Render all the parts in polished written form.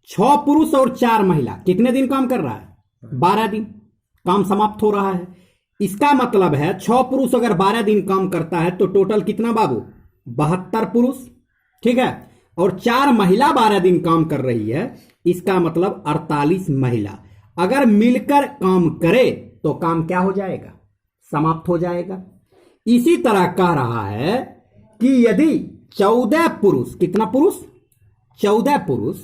6 पुरुष और 4 महिला कितने दिन काम कर रहा है? 12 दिन। काम समाप्त हो रहा है। इसका मतलब है 6 पुरुष अगर 12 दिन काम करता है तो टोटल कितना बाबू? 72 पुरुष। ठीक है। और 4 महिला 12 दिन काम कर रही है, इसका मतलब 48 महिला अगर मिलकर काम करे तो काम क्या हो जाएगा? समाप्त हो जाएगा। इसी तरह कह रहा है कि यदि 14 पुरुष, कितना पुरुष? 14 पुरुष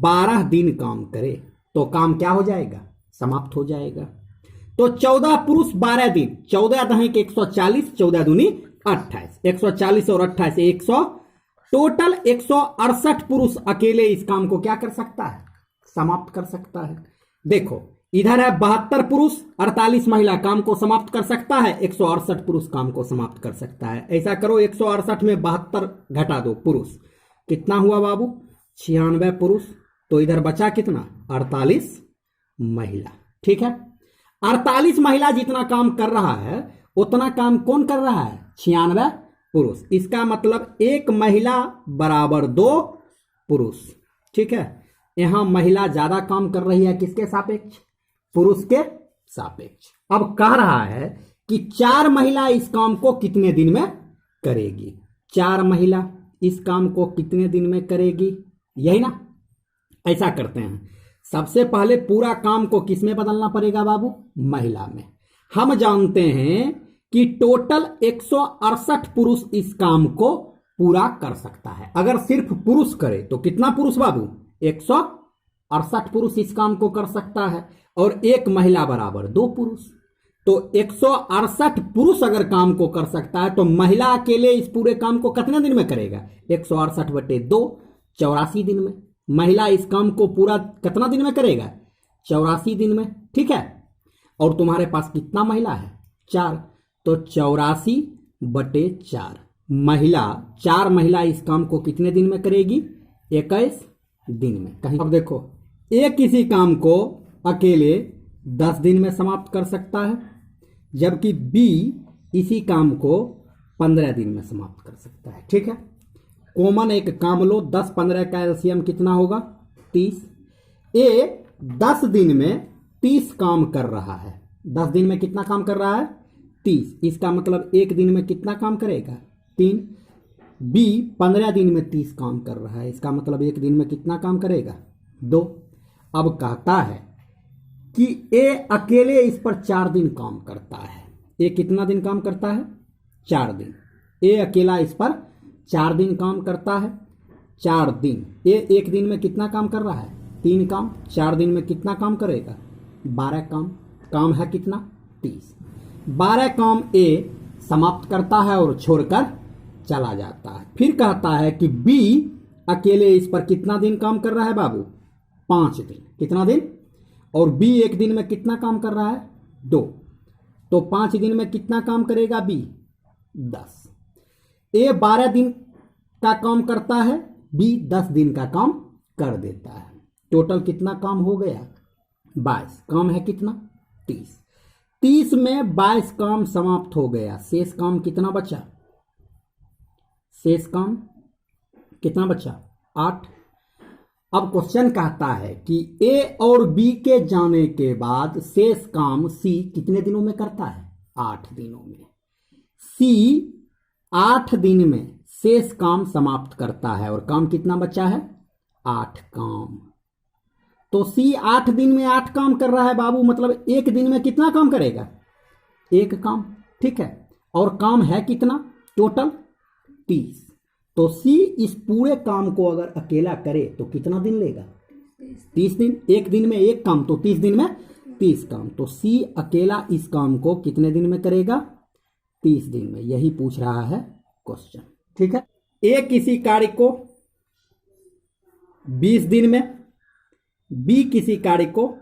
12 दिन काम करे तो काम क्या हो जाएगा? समाप्त हो जाएगा। तो 14 पुरुष 12 दिन, 14 दहें के 140, 14 दूनी 28, 140 और 28 100, टोटल 168 पुरुष अकेले इस काम को क्या कर सकता है? समाप्त कर सकता है। देखो इधर है 72 पुरुष, 48 महिला काम को समाप्त कर सकता है, 168 पुरुष काम को समाप्त कर सकता है। ऐसा करो 168 में 72 घटा दो पुरुष, कितना हुआ बाबू? 96 पुरुष। तो इधर बचा कितना? 48 महिला। ठीक है। 48 महिला जितना काम कर रहा है उतना काम कौन कर रहा है? 96 पुरुष। इसका मतलब एक महिला बराबर 2 पुरुष। ठीक है। यहां महिला ज्यादा काम कर रही है, किसके सापेक्ष? पुरुष के सापेक्ष। अब कह रहा है कि 4 महिला इस काम को कितने दिन में करेगी? 4 महिला इस काम को कितने दिन में करेगी? यही ना। ऐसा करते हैं, सबसे पहले पूरा काम को किस में बदलना पड़ेगा बाबू? महिला में। हम जानते हैं कि टोटल 168 पुरुष इस काम को पूरा कर सकता है। अगर सिर्फ पुरुष करे तो कितना पुरुष बाबू? 168 पुरुष इस काम को कर सकता है और एक महिला बराबर 2 पुरुष। तो 168 पुरुष अगर काम को कर सकता है तो महिला अकेले इस पूरे काम को कितने दिन में करेगा? 168/2, 84 दिन में। महिला इस काम को पूरा कितना दिन में करेगा? 84 दिन में। ठीक है। और तुम्हारे पास कितना महिला है? 4। तो 84/4 महिला, 4 महिला इस काम को कितने दिन में करेगी? 21 दिन में। कहीं अब देखो, एक किसी काम को अकेले 10 दिन में समाप्त कर सकता है, जबकि बी इसी काम को 15 दिन में समाप्त कर सकता है। ठीक है। कॉमन एक काम लो, 10-15 का एलसीएम कितना होगा? 30। ए 10 दिन में 30 काम कर रहा है। 10 दिन में कितना काम कर रहा है? 30। इसका मतलब एक दिन में कितना काम करेगा? 3। बी 15 दिन में 30 काम कर रहा है, इसका मतलब एक दिन में कितना काम करेगा? 2। अब कहता है कि ए अकेले इस पर 4 दिन काम करता है। ए कितना दिन काम करता है? 4 दिन। ए अकेला इस पर 4 दिन काम करता है। 4 दिन। ए एक दिन में कितना काम कर रहा है? 3 काम। 4 दिन में कितना काम करेगा? 12 काम। काम है कितना? 30। 12 काम ए समाप्त करता है और छोड़कर चला जाता है। फिर कहता है कि बी अकेले इस पर कितना दिन काम कर रहा है बाबू? 5 दिन। कितना दिन? और बी एक दिन में कितना काम कर रहा है? 2। तो 5 दिन में कितना काम करेगा बी? 10। ए 12 दिन का काम करता है, बी 10 दिन का काम कर देता है। टोटल कितना काम हो गया? 22। काम है कितना? 30। 30 में 22 काम समाप्त हो गया। शेष काम कितना बचा? शेष काम कितना बचा? 8। अब क्वेश्चन कहता है कि ए और बी के जाने के बाद शेष काम सी कितने दिनों में करता है? 8 दिनों में। सी 8 दिन में शेष काम समाप्त करता है और काम कितना बचा है? 8 काम। तो सी 8 दिन में 8 काम कर रहा है बाबू, मतलब एक दिन में कितना काम करेगा? 1 काम। ठीक है। और काम है कितना टोटल? 30। तो सी इस पूरे काम को अगर अकेला करे तो कितना दिन लेगा? 30 दिन। एक दिन में 1 काम, तो 30 दिन में 30 काम। तो सी अकेला इस काम को कितने दिन में करेगा? 30 दिन में। यही पूछ रहा है क्वेश्चन। ठीक है। ए किसी कार्य को 20 दिन में, बी किसी कार्य को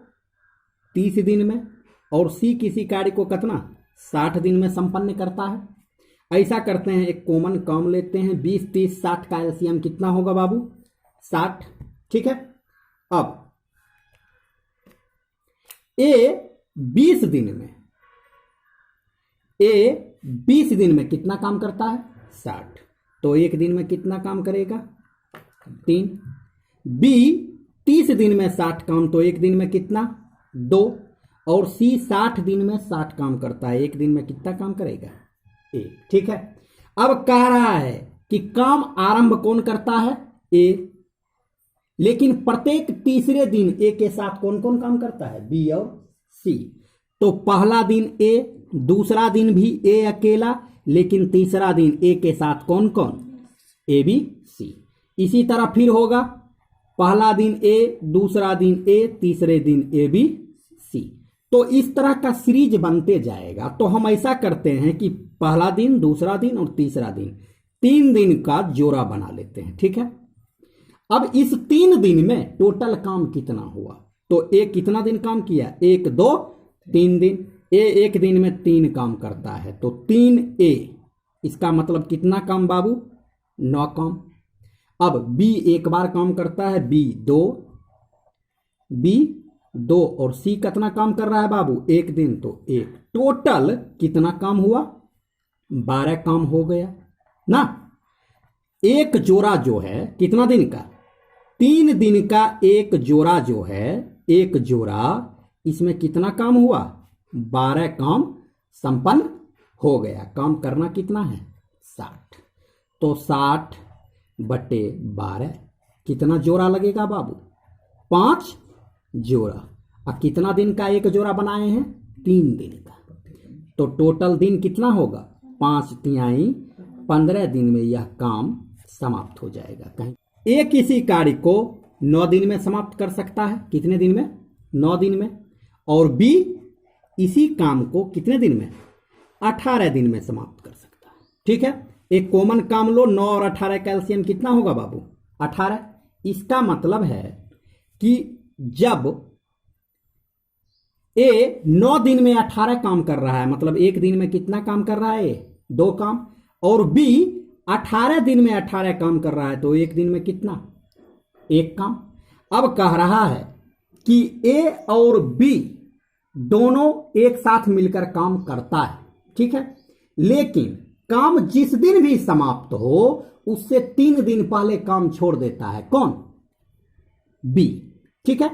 30 दिन में और सी किसी कार्य को कितना? 60 दिन में संपन्न करता है। ऐसा करते हैं, एक कॉमन काम लेते हैं। 20, 30, 60 का एलसीएम कितना होगा बाबू? 60। ठीक है। अब ए 20 दिन में, ए 20 दिन में कितना काम करता है? 60। तो एक दिन में कितना काम करेगा? 3। बी 30 30 दिन में 60 काम, तो एक दिन में कितना? 2। और सी 60 दिन में 60 काम करता है, एक दिन में कितना काम करेगा? 1। ठीक है, अब कह रहा है कि काम आरंभ कौन करता है? ए। लेकिन प्रत्येक तीसरे दिन ए के साथ कौन कौन काम करता है? बी और सी। तो पहला दिन ए, दूसरा दिन भी ए अकेला, लेकिन तीसरा दिन ए के साथ कौन कौन? ए, बी, सी। इसी तरह फिर होगा, पहला दिन ए, दूसरा दिन ए, तीसरे दिन ए, बी, सी। तो इस तरह का सीरीज बनते जाएगा। तो हम ऐसा करते हैं कि पहला दिन, दूसरा दिन और तीसरा दिन, 3 दिन का जोड़ा बना लेते हैं। ठीक है, अब इस 3 दिन में टोटल काम कितना हुआ? तो ए कितना दिन काम किया? 1, 2, 3 दिन। ए एक दिन में 3 काम करता है, तो 3 ए, इसका मतलब कितना काम बाबू? 9 काम। अब बी एक बार काम करता है, बी 2 और सी कितना काम कर रहा है बाबू? 1 दिन, तो 1। टोटल कितना काम हुआ? 12 काम हो गया ना। एक जोड़ा जो है कितना दिन का? 3 दिन का एक जोड़ा जो है, एक जोड़ा, इसमें कितना काम हुआ? 12 काम संपन्न हो गया। काम करना कितना है? 60। तो 60/12 कितना जोड़ा लगेगा बाबू? 5 जोड़ा। अब कितना दिन का एक जोड़ा बनाए हैं? 3 दिन का। तो टोटल दिन कितना होगा? 5 तिहाई 15 दिन में यह काम समाप्त हो जाएगा। कहीं ए किसी कार्य को 9 दिन में समाप्त कर सकता है। कितने दिन में? 9 दिन में। और बी इसी काम को कितने दिन में? 18 दिन में समाप्त कर सकता है। ठीक है, एक कॉमन काम लो, 9 और 18 का एलसीएम कितना होगा बाबू? 18। इसका मतलब है कि जब ए 9 दिन में 18 काम कर रहा है, मतलब एक दिन में कितना काम कर रहा है? 2 काम। और बी 18 दिन में 18 काम कर रहा है, तो एक दिन में कितना? 1 काम। अब कह रहा है कि ए और बी दोनों एक साथ मिलकर काम करता है। ठीक है, लेकिन काम जिस दिन भी समाप्त हो उससे 3 दिन पहले काम छोड़ देता है। कौन? बी। ठीक है,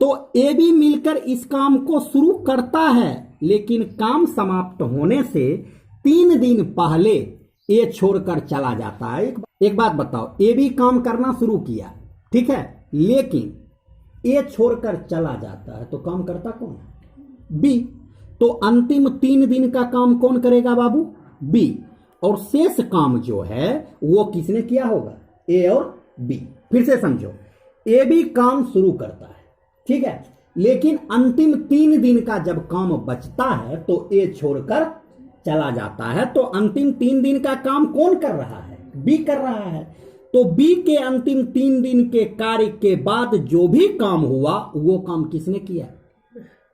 तो ए बी मिलकर इस काम को शुरू करता है, लेकिन काम समाप्त होने से 3 दिन पहले ए छोड़कर चला जाता है। एक बात बताओ, ए बी काम करना शुरू किया, ठीक है, लेकिन ए छोड़कर चला जाता है, तो काम करता कौन? बी। तो अंतिम 3 दिन का काम कौन करेगा बाबू? बी। और शेष काम जो है वो किसने किया होगा? ए और बी। फिर से समझो, ए बी काम शुरू करता है, ठीक है, लेकिन अंतिम 3 दिन का जब काम बचता है तो ए छोड़कर चला जाता है। तो अंतिम 3 दिन का काम कौन कर रहा है? बी कर रहा है। तो बी के अंतिम 3 दिन के कार्य के बाद जो भी काम हुआ वो काम किसने किया?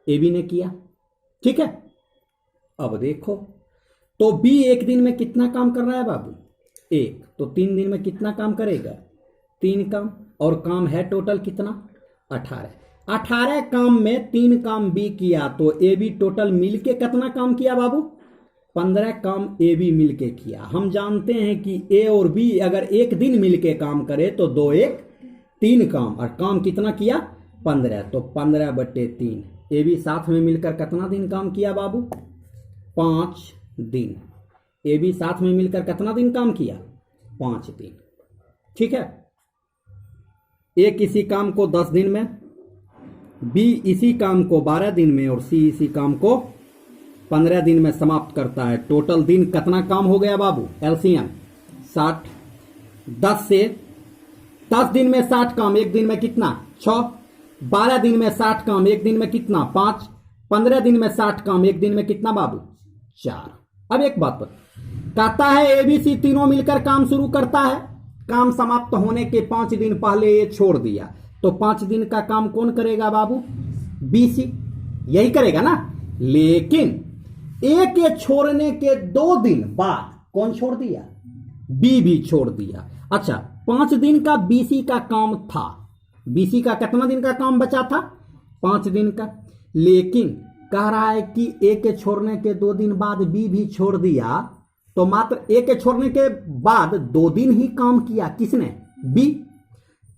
ए बी ने किया। ठीक है, अब देखो, तो बी एक दिन में कितना काम कर रहा है बाबू? 1। तो 3 दिन में कितना काम करेगा? 3 काम। और काम है टोटल कितना? 18। 18 काम में 3 काम बी किया, तो ए बी टोटल मिलके कितना काम किया बाबू? 15 काम ए बी मिलके किया। हम जानते हैं कि ए और बी अगर एक दिन मिलके काम करे तो 2 1 3 काम, और काम कितना किया? 15। तो 15/3। ए बी साथ में मिलकर कितना दिन काम किया बाबू? 5 दिन। ए बी साथ में मिलकर कितना दिन काम किया? 5 दिन। ठीक है, ए किसी काम को 10 दिन में, बी इसी काम को 12 दिन में, और सी इसी काम को 15 दिन में समाप्त करता है। टोटल दिन कितना काम हो गया बाबू? एलसीएम 60। 10 से 10 दिन में 60 काम, एक दिन में कितना? 6। 12 दिन में 60 काम, एक दिन में कितना? 5। 15 दिन में 60 काम, एक दिन में कितना बाबू? 4। अब एक बात कहता है एबीसी तीनों मिलकर काम शुरू करता है। काम समाप्त होने के 5 दिन पहले ये छोड़ दिया, तो 5 दिन का काम कौन करेगा बाबू? बीसी। यही करेगा ना। लेकिन ए के छोड़ने के 2 दिन बाद कौन छोड़ दिया? बी भी छोड़ दिया। अच्छा, 5 दिन का बीसी का काम था। बीसी का कितना दिन का काम बचा था? 5 दिन का। लेकिन कह रहा है कि ए के छोड़ने के 2 दिन बाद बी भी छोड़ दिया, तो मात्र ए के छोड़ने के बाद 2 दिन ही काम किया। किसने? बी।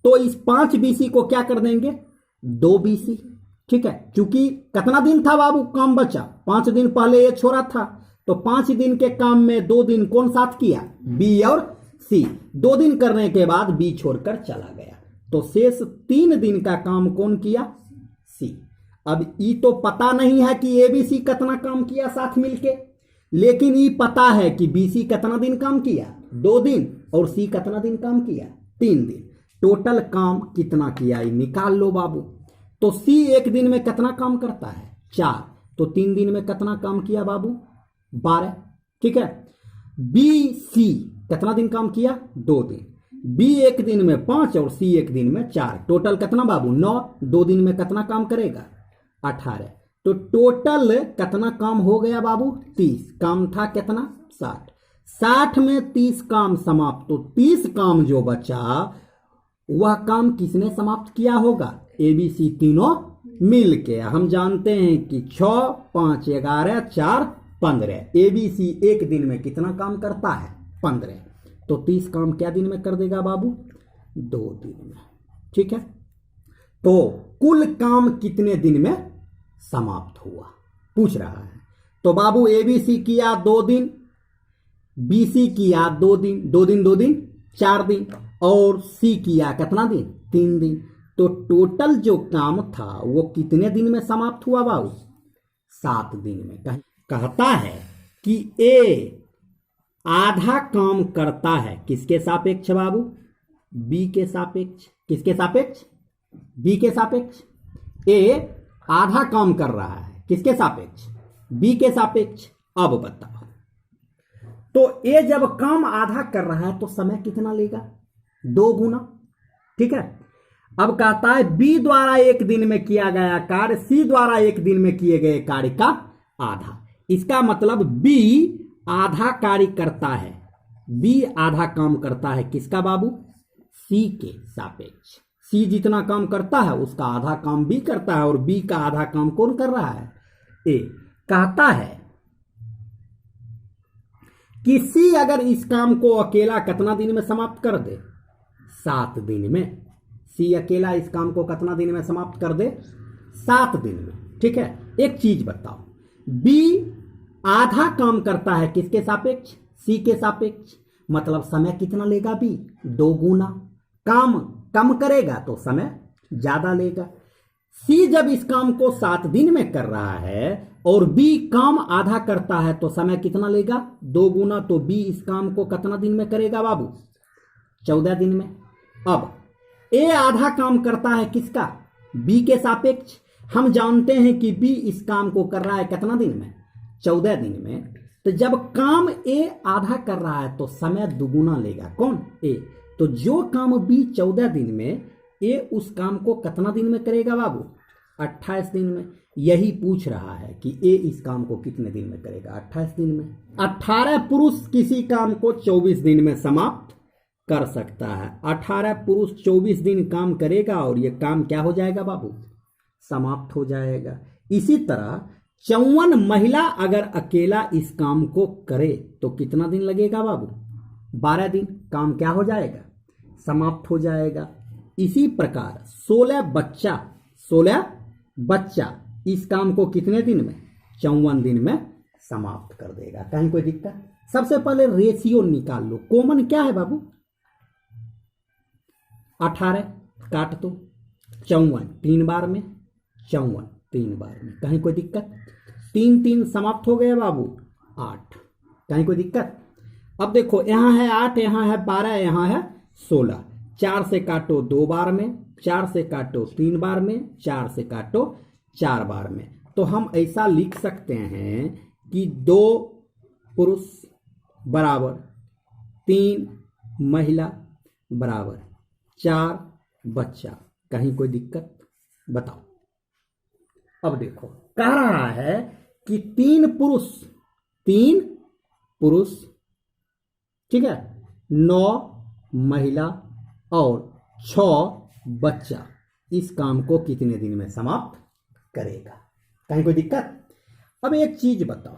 तो इस 5 BC को क्या कर देंगे, 2 BC। ठीक है, क्योंकि कितना दिन था बाबू काम बचा, 5 दिन पहले ये छोड़ा था, तो 5 दिन के काम में 2 दिन कौन साथ किया, बी और सी। 2 दिन करने के बाद बी छोड़कर चला गया, तो शेष 3 दिन का काम कौन किया, सी। अब ई तो पता नहीं है कि ए बी सी कितना काम किया साथ मिलके, लेकिन ई पता है कि बी सी कितना दिन काम किया, 2 दिन, और सी कितना दिन काम किया, 3 दिन। टोटल काम कितना किया ये निकाल लो बाबू। तो सी एक दिन में कितना काम करता है, 4, तो 3 दिन में कितना काम किया बाबू, 12। ठीक है, बी सी कितना दिन काम किया, 2 दिन। बी एक दिन में 5 और सी एक दिन में 4, टोटल कितना बाबू, 9। 2 दिन में कितना काम करेगा, 18। तो टोटल कितना काम हो गया बाबू, 30। काम था कितना, 60। 60 में 30 काम समाप्त, तो 30 काम जो बचा वह काम किसने समाप्त किया होगा, ए बी सी तीनों मिल के। हम जानते हैं कि 6, 5, 11, 4, 15। ए बी सी एक दिन में कितना काम करता है, 15। तो 30 काम क्या दिन में कर देगा बाबू, 2 दिन में। ठीक है, तो कुल काम कितने दिन में समाप्त हुआ पूछ रहा है। तो बाबू ए बी सी किया 2 दिन, बी सी किया 2 दिन, 2 दिन 2 दिन 4 दिन, और सी किया कितना दिन, 3 दिन। तो टोटल जो काम था वो कितने दिन में समाप्त हुआ बाबू, 7 दिन में। कहता है कि ए आधा काम करता है किसके सापेक्ष बाबू, बी के सापेक्ष। किसके सापेक्ष, बी के सापेक्ष। ए आधा काम कर रहा है किसके सापेक्ष, बी के सापेक्ष। अब बताओ, तो ए जब काम आधा कर रहा है तो समय कितना लेगा, 2 गुना। ठीक है, अब कहता है बी द्वारा एक दिन में किया गया कार्य सी द्वारा एक दिन में किए गए कार्य का आधा। इसका मतलब बी आधा कार्य करता है, बी आधा काम करता है किसका बाबू, सी के सापेक्ष। सी जितना काम करता है उसका आधा काम बी करता है, और बी का आधा काम कौन कर रहा है, ए। कहता है कि सी अगर इस काम को अकेला कितना दिन में समाप्त कर दे, 7 दिन में। सी अकेला इस काम को कितना दिन में समाप्त कर दे, 7 दिन में। ठीक है, एक चीज बताओ, बी आधा काम करता है किसके सापेक्ष, सी के सापेक्ष। मतलब समय कितना लेगा बी, 2 गुना। काम कम करेगा तो समय ज्यादा लेगा। सी जब इस काम को 7 दिन में कर रहा है और बी काम आधा करता है तो समय कितना लेगा, 2 गुना। तो बी इस काम को कितना दिन में करेगा बाबू, 14 दिन में। अब ए आधा काम करता है किसका, बी के सापेक्ष। हम जानते हैं कि बी इस काम को कर रहा है कितना दिन में, 14 दिन में। तो जब काम ए आधा कर रहा है तो समय दुगुना लेगा, कौन, ए। तो जो काम बी 14 दिन में, ए उस काम को कितना दिन में करेगा बाबू, 28 दिन में। यही पूछ रहा है कि ए इस काम को कितने दिन में करेगा, 28 दिन में। 18 पुरुष किसी काम को 24 दिन में समाप्त कर सकता है। 18 पुरुष 24 दिन काम करेगा और ये काम क्या हो जाएगा बाबू, समाप्त हो जाएगा। इसी तरह 54 महिला अगर अकेला इस काम को करे तो कितना दिन लगेगा बाबू, 12 दिन। काम क्या हो जाएगा, समाप्त हो जाएगा। इसी प्रकार 16 बच्चा इस काम को कितने दिन में, 54 दिन में समाप्त कर देगा। कहीं कोई दिक्कत। सबसे पहले रेशियो निकाल लो, कॉमन क्या है बाबू, 18 काट दो, 54 3 बार में, 54 3 बार में। कहीं कोई दिक्कत, 3 3 समाप्त हो गए बाबू, 8। कहीं कोई दिक्कत। अब देखो यहां है 8, यहां है 12, यहां है 16। 4 से काटो 2 बार में, 4 से काटो 3 बार में, 4 से काटो 4 बार में। तो हम ऐसा लिख सकते हैं कि 2 पुरुष बराबर 3 महिला बराबर 4 बच्चा। कहीं कोई दिक्कत बताओ। अब देखो कह रहा है कि 3 पुरुष, ठीक है, 9 महिला और 6 बच्चा इस काम को कितने दिन में समाप्त करेगा। कहीं कोई दिक्कत। अब एक चीज बताओ,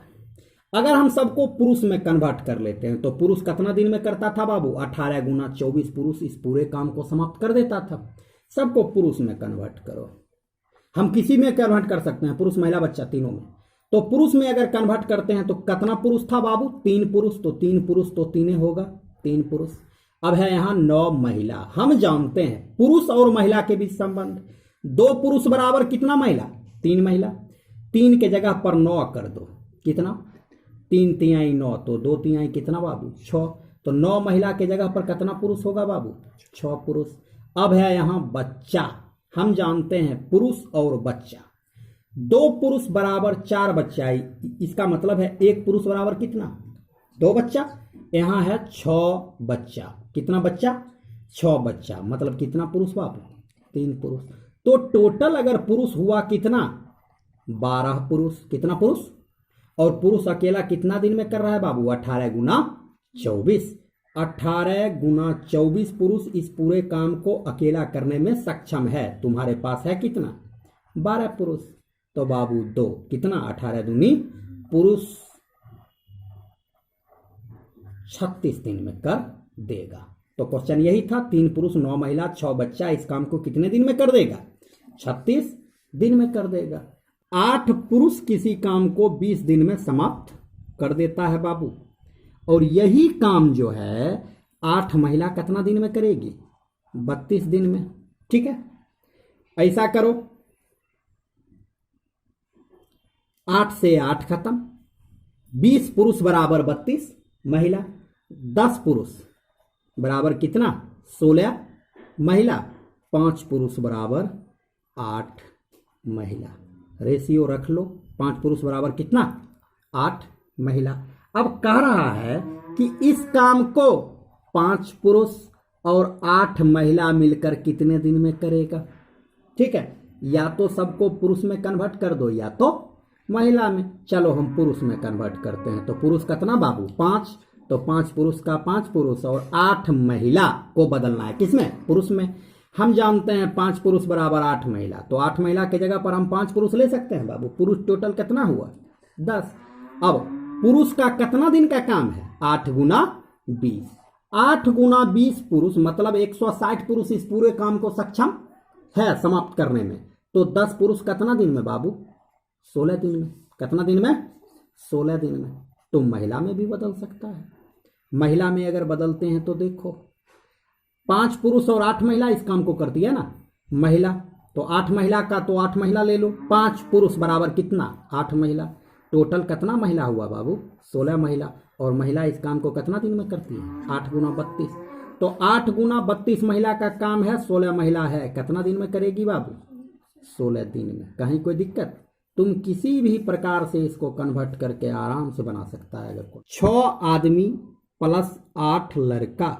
अगर हम सबको पुरुष में कन्वर्ट कर लेते हैं तो पुरुष कितना दिन में करता था बाबू? 18 गुना 24 पुरुष इस पूरे काम को समाप्त कर देता था। सबको पुरुष में कन्वर्ट करो। हम किसी में कन्वर्ट कर सकते हैं, पुरुष महिला बच्चा तीनों में। तो पुरुष में अगर कन्वर्ट करते हैं तो कितना पुरुष था बाबू? 3 पुरुष। तो 3 पुरुष तो 3 होगा, 3 पुरुष। अब है यहां 9 महिला। हम जानते हैं पुरुष और महिला के बीच संबंध, 2 पुरुष बराबर कितना महिला? 3 महिला। 3 के जगह पर 9 कर दो, कितना? 3 तिहाई 9, तो 2 तिहाई कितना बाबू? 6। तो 9 महिला के जगह पर कितना पुरुष होगा बाबू? 6 पुरुष। अब है यहां बच्चा। हम जानते हैं पुरुष और बच्चा, 2 पुरुष बराबर 4 बच्चा। इसका मतलब है 1 पुरुष बराबर कितना? 2 बच्चा। यहां है 6 बच्चा। कितना बच्चा? 6 बच्चा। मतलब कितना पुरुष बाबू? 3 पुरुष। तो टोटल अगर पुरुष हुआ कितना? 12 पुरुष। कितना पुरुष? और पुरुष अकेला कितना दिन में कर रहा है बाबू? 18 गुना 24। 18 गुना 24 पुरुष इस पूरे काम को अकेला करने में सक्षम है। तुम्हारे पास है कितना? 12 पुरुष। तो बाबू 2, कितना? 18 दूनी पुरुष 36 दिन में कर देगा। तो क्वेश्चन यही था, 3 पुरुष 9 महिला 6 बच्चा इस काम को कितने दिन में कर देगा? 36 दिन में कर देगा। 8 पुरुष किसी काम को 20 दिन में समाप्त कर देता है बाबू। और यही काम जो है 8 महिला कितना दिन में करेगी? 32 दिन में। ठीक है, ऐसा करो, 8 से 8 खत्म। 20 पुरुष बराबर 32 महिला। 10 पुरुष बराबर कितना? 16 महिला। 5 पुरुष बराबर 8 महिला। रेशियो रख लो, 5 पुरुष बराबर कितना? 8 महिला। अब कह रहा है कि इस काम को 5 पुरुष और 8 महिला मिलकर कितने दिन में करेगा? ठीक है, या तो सबको पुरुष में कन्वर्ट कर दो या तो महिला में। चलो हम पुरुष में कन्वर्ट करते हैं। तो पुरुष कितना बाबू? 5। तो 5 पुरुष का 5 पुरुष और 8 महिला को बदलना है किसमें? पुरुष में। हम जानते हैं 5 पुरुष बराबर 8 महिला। तो 8 महिला के जगह पर हम 5 पुरुष ले सकते हैं बाबू। पुरुष टोटल कितना हुआ? 10। अब पुरुष का कितना दिन का काम है? 8 गुना 20। 8 गुना 20 पुरुष मतलब 160 पुरुष इस पूरे काम को सक्षम है समाप्त करने में। तो 10 पुरुष कितना दिन में बाबू? 16 दिन में। कितना दिन में? 16 दिन में। तो महिला में भी बदल सकता है। महिला में अगर बदलते हैं तो देखो, 5 पुरुष और 8 महिला इस काम को करती है ना महिला। तो 8 महिला का तो 8 महिला ले लो। 5 पुरुष बराबर कितना? 8 महिला। टोटल कितना महिला हुआ बाबू? 16 महिला। और महिला इस काम को कितना दिन में करती है? 8 गुना 32। तो 8 गुना 32 महिला का काम है, 16 महिला है, कितना दिन में करेगी बाबू? 16 दिन में। कहीं कोई दिक्कत? तुम किसी भी प्रकार से इसको कन्वर्ट करके आराम से बना सकता है। अगर 6 आदमी प्लस 8 लड़का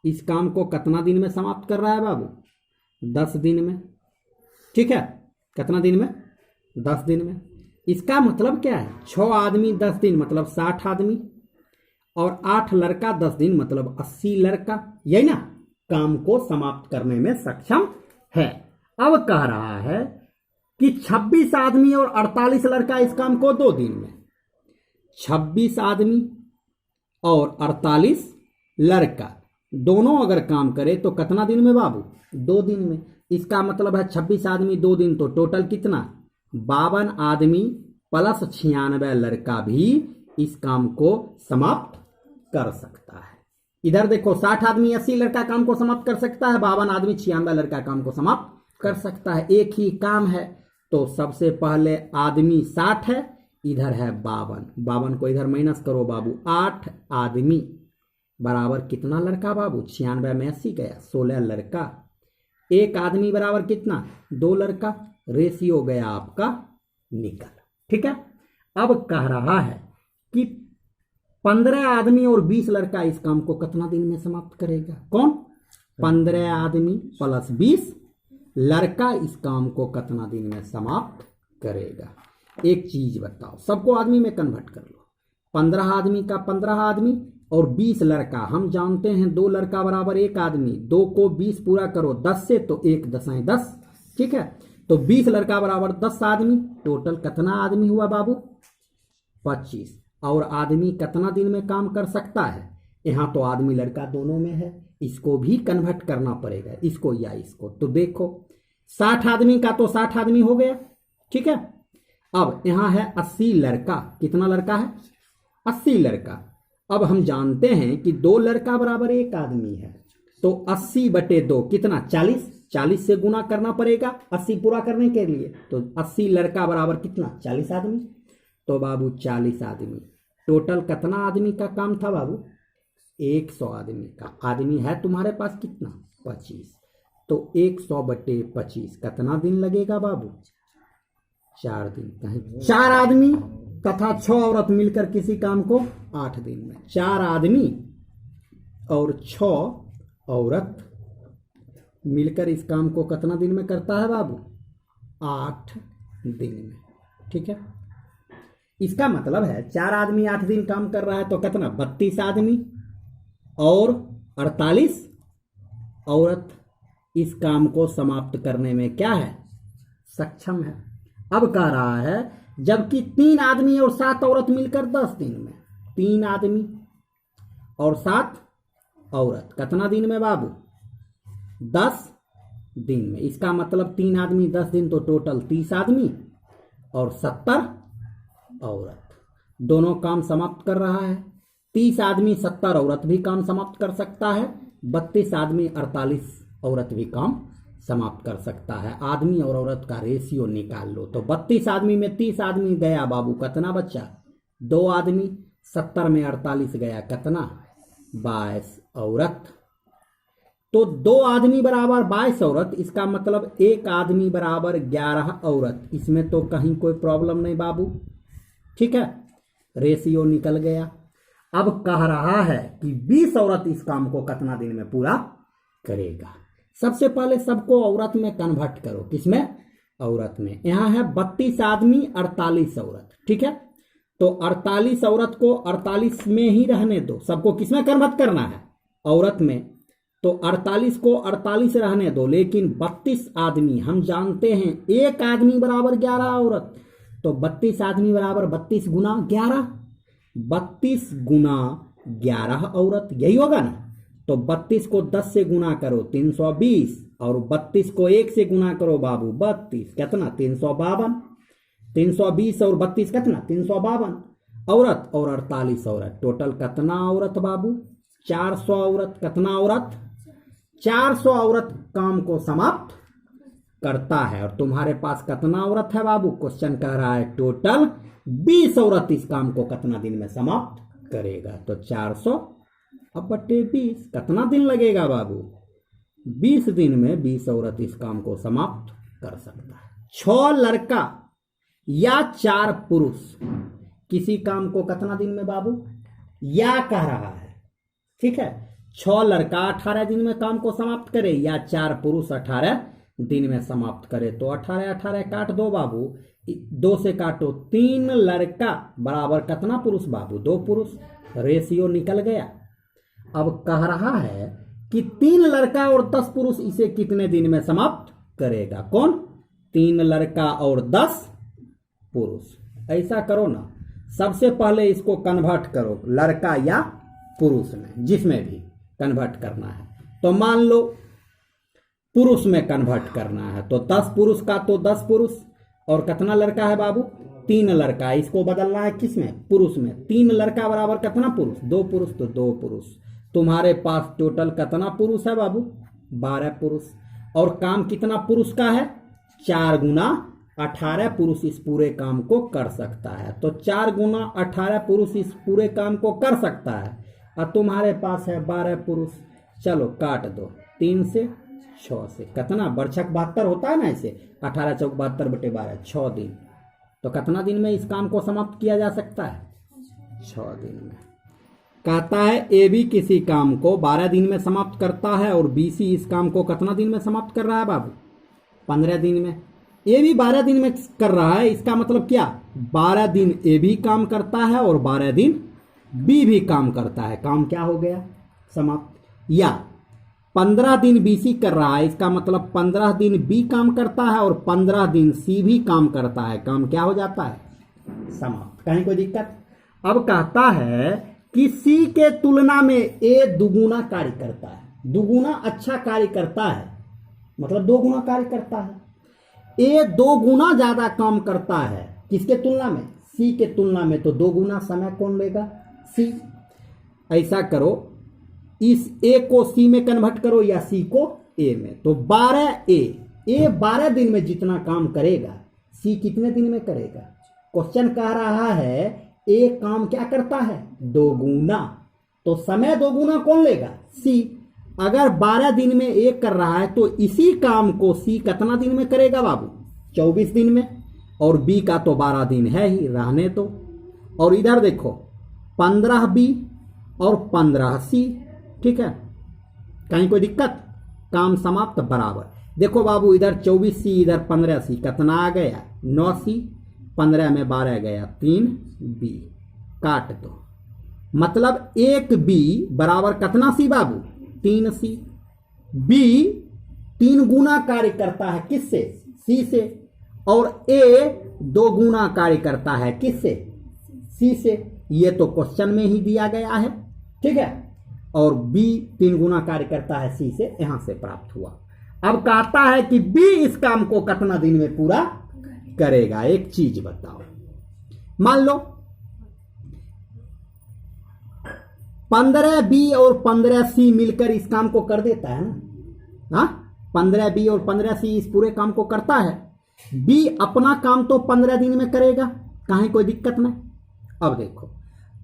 इस काम को कितना दिन में समाप्त कर रहा है बाबू? 10 दिन में। ठीक है, कितना दिन में? 10 दिन में। इसका मतलब क्या है? 6 आदमी 10 दिन मतलब 60 आदमी और 8 लड़का 10 दिन मतलब 80 लड़का, यही ना काम को समाप्त करने में सक्षम है। अब कह रहा है कि 26 आदमी और 48 लड़का इस काम को 2 दिन में। 26 आदमी और 48 लड़का दोनों अगर काम करे तो कितना दिन में बाबू? 2 दिन में। इसका मतलब है 26 आदमी 2 दिन, तो टोटल कितना? 52 आदमी प्लस 96 लड़का भी इस काम को समाप्त कर सकता है। इधर देखो, 60 आदमी 80 लड़का काम को समाप्त कर सकता है, 52 आदमी 96 लड़का काम को समाप्त कर सकता है। एक ही काम है। तो सबसे पहले आदमी 60 है, इधर है 52। 52 को इधर माइनस करो बाबू। 8 आदमी बराबर कितना लड़का बाबू? 96 में 80 गया, 16 लड़का। 1 आदमी बराबर कितना? 2 लड़का। रेशियो गया आपका निकल। ठीक है, अब कह रहा है कि 15 आदमी और 20 लड़का इस काम को कितना दिन में समाप्त करेगा? कौन? 15 आदमी प्लस 20 लड़का इस काम को कितना दिन में समाप्त करेगा? एक चीज बताओ, सबको आदमी में कन्वर्ट कर लो। 15 आदमी का 15 आदमी और 20 लड़का। हम जानते हैं 2 लड़का बराबर 1 आदमी। 2 को 20 पूरा करो 10 से, तो 1 10 10। ठीक है, तो 20 लड़का बराबर 10 आदमी। टोटल कितना आदमी हुआ बाबू? 25। और आदमी कितना दिन में काम कर सकता है। यहाँ तो आदमी लड़का दोनों में है, इसको भी कन्वर्ट करना पड़ेगा, इसको या इसको। तो देखो 60 आदमी का तो 60 आदमी हो गया, ठीक है। अब यहाँ है 80 लड़का, कितना लड़का है 80 लड़का। अब हम जानते हैं कि 2 लड़का बराबर 1 आदमी है, तो 80/2 कितना 40, 40 से गुना करना पड़ेगा 80 पूरा करने के लिए। तो 80 लड़का बराबर कितना 40 आदमी। तो बाबू 40 आदमी, टोटल कितना आदमी का काम था बाबू 100 आदमी का। आदमी है तुम्हारे पास कितना 25, तो 100/25 कितना दिन लगेगा बाबू 4 दिन। कहीं 4 आदमी तथा 6 औरत मिलकर किसी काम को 8 दिन में, 4 आदमी और 6 औरत मिलकर इस काम को कितना दिन में करता है बाबू 8 दिन में, ठीक है। इसका मतलब है 4 आदमी 8 दिन काम कर रहा है, तो कितना 32 आदमी और 48 औरत इस काम को समाप्त करने में क्या है सक्षम है। अब कह रहा है जबकि 3 आदमी और 7 औरत मिलकर 10 दिन में, 3 आदमी और 7 औरत कितना दिन में बाबू 10 दिन में। इसका मतलब 3 आदमी 10 दिन, तो टोटल 30 आदमी और 70 औरत दोनों काम समाप्त कर रहा है। 30 आदमी 70 औरत भी काम समाप्त कर सकता है, 32 आदमी 48 औरत भी काम समाप्त कर सकता है। आदमी और औरत का रेशियो निकाल लो, तो 32 आदमी में 30 आदमी गया बाबू, कितना बच्चा 2 आदमी, 70 में 48 गया कितना 22 औरत। तो 2 आदमी बराबर 22 औरत, इसका मतलब 1 आदमी बराबर 11 औरत। इसमें तो कहीं कोई प्रॉब्लम नहीं बाबू, ठीक है, रेशियो निकल गया। अब कह रहा है कि 20 औरत इस काम को कितना दिन में पूरा करेगा। सबसे पहले सबको औरत में कन्वर्ट करो, किसमें औरत में। यहां है 32 आदमी 48 औरत, ठीक है। तो 48 औरत को 48 में ही रहने दो, सबको किसमें कन्वर्ट करना है औरत में। तो 48 को 48 रहने दो, लेकिन 32 आदमी हम जानते हैं 1 आदमी बराबर 11 औरत, तो 32 आदमी बराबर 32 गुना 11, 32 गुना 11 औरत, यही होगा ना। तो 32 को 10 से गुना करो 320, और 32 को 1 से गुना करो बाबू 32, कितना 352, 320 और 32 कितना 352 औरत और 48 औरत, टोटल कितना औरत बाबू 400 औरत। कितना औरत 400 औरत काम को समाप्त करता है। और तुम्हारे पास कितना औरत है बाबू, क्वेश्चन कह रहा है टोटल 20 औरत इस काम को कितना दिन में समाप्त करेगा। तो 400/20 कितना दिन लगेगा बाबू 20 दिन में 20 औरत इस काम को समाप्त कर सकता है। 6 लड़का या 4 पुरुष किसी काम को कितना दिन में बाबू या कह रहा है, ठीक है। 6 लड़का 18 दिन में काम को समाप्त करे या 4 पुरुष 18 दिन में समाप्त करे। तो 18 काट दो बाबू, 2 से काटो, 3 लड़का बराबर कितना पुरुष बाबू 2 पुरुष, रेशियो निकल गया। अब कह रहा है कि 3 लड़का और 10 पुरुष इसे कितने दिन में समाप्त करेगा। कौन 3 लड़का और 10 पुरुष। ऐसा करो ना, सबसे पहले इसको कन्वर्ट करो लड़का या पुरुष में, जिसमें भी कन्वर्ट करना है। तो मान लो पुरुष में कन्वर्ट करना है, तो 10 पुरुष का तो 10 पुरुष और कितना लड़का है बाबू 3 लड़का। इसको बदलना है किसमें पुरुष में। 3 लड़का बराबर कितना पुरुष 2 पुरुष, तो 2 पुरुष। तुम्हारे पास टोटल कितना पुरुष है बाबू 12 पुरुष। और काम कितना पुरुष का है 4 गुना 18 पुरुष इस पूरे काम को कर सकता है। तो 4 गुना 18 पुरुष इस पूरे काम को कर सकता है, और तुम्हारे पास है 12 पुरुष। चलो काट दो 3 से 6 से, कितना बरछक 72 होता है ना, इसे 18 चौक 72/12 6 दिन। तो कितना दिन में इस काम को समाप्त किया जा सकता है 6 दिन में। कहता है ए बी किसी काम को 12 दिन में समाप्त करता है और बी सी इस काम को कितना दिन में समाप्त कर रहा है बाबू 15 दिन में। ए भी 12 दिन में कर रहा है, इसका मतलब क्या 12 दिन ए भी काम करता है और 12 दिन बी भी काम करता है। काम क्या हो गया समाप्त। या 15 दिन बी सी कर रहा है, इसका मतलब 15 दिन बी काम करता है और 15 दिन सी भी काम करता है। काम क्या हो जाता है समाप्त। कहीं कोई दिक्कत। अब कहता है कि सी के तुलना में ए दुगुना कार्य करता है, दुगुना अच्छा कार्य करता है, मतलब 2 गुना कार्य करता है। ए 2 गुना ज्यादा काम करता है, किसके तुलना में? सी के तुलना में। तो 2 गुना समय कौन लेगा? सी। ऐसा करो, इस ए को सी में कन्वर्ट करो या सी को ए में। तो 12 ए 12 दिन में जितना काम करेगा, सी कितने दिन में करेगा? क्वेश्चन कह रहा है ए काम क्या करता है? 2 गुना। तो समय 2 गुना कौन लेगा? सी। अगर 12 दिन में ए कर रहा है तो इसी काम को सी कितना दिन में करेगा बाबू? 24 दिन में। और बी का तो 12 दिन है ही, रहने तो। और इधर देखो 15 बी और 15 सी, ठीक है, कहीं कोई दिक्कत? काम समाप्त बराबर। देखो बाबू, इधर 24 सी, इधर 15 सी, कितना आ गया? 9 सी। 15 में 12 गया 3 बी, काट दो। मतलब 1 बी बराबर कितना सी बाबू? 3 सी। बी 3 गुना कार्य करता है, किससे? सी से। और ए 2 गुना कार्य करता है, किससे? सी से। ये तो क्वेश्चन में ही दिया गया है, ठीक है। और बी 3 गुना कार्य करता है सी से, यहां से प्राप्त हुआ। अब कहता है कि बी इस काम को कितना दिन में पूरा करेगा? एक चीज बताओ, मान लो 15 बी और 15 सी मिलकर इस काम को कर देता है ना? हाँ, 15 बी और 15 सी इस पूरे काम को करता है। बी अपना काम तो 15 दिन में करेगा, कहीं कोई दिक्कत नहीं। अब देखो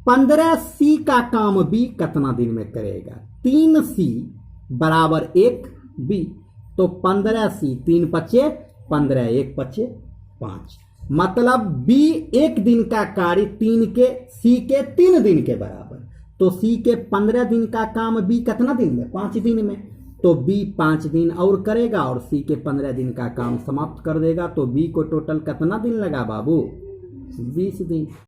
15 सी का काम बी कितना दिन में करेगा? 3 सी बराबर 1 बी। तो 15 सी 3 पचे 15, 1 पचे 5। मतलब बी 1 दिन का कार्य 3 के सी के 3 दिन के बराबर। तो सी के 15 दिन का काम बी कितना दिन में? 5 दिन में। तो बी 5 दिन और करेगा और सी के 15 दिन का काम समाप्त कर देगा। तो बी को टोटल कितना दिन लगा बाबू? 20 दिन।